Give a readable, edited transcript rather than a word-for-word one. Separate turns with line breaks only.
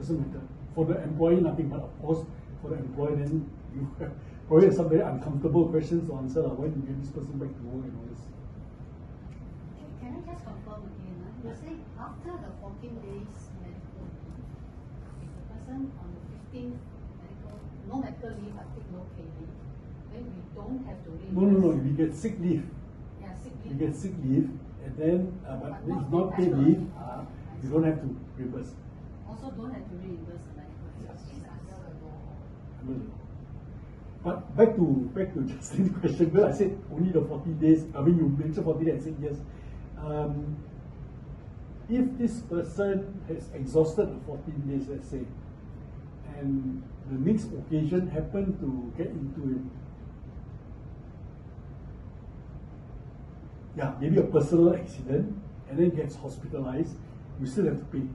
doesn't matter. For the employee, nothing, but of course, for the employee, then you probably have some very uncomfortable questions to answer, like when you get this person back to work and all this.
Can I just confirm again? You say after the 14 days medical leave, if the person on the 15th no medical leave, I take no pay leave, then we don't have to reimburse.
No, we get sick leave.
Yeah, sick leave.
You get sick leave, and then, but it's not paid leave, you don't have to reimburse.
Also don't have to reimburse the medical leave.
Yes.
It's under the law.
Under the law. But back to Justin's question, well, I said only the 40 days, I mean, you mentioned 40 days, I said yes. If this person has exhausted the 14 days, let's say, and the next occasion happened to get into it, yeah, maybe a personal accident, and then gets hospitalized, you still have to pay.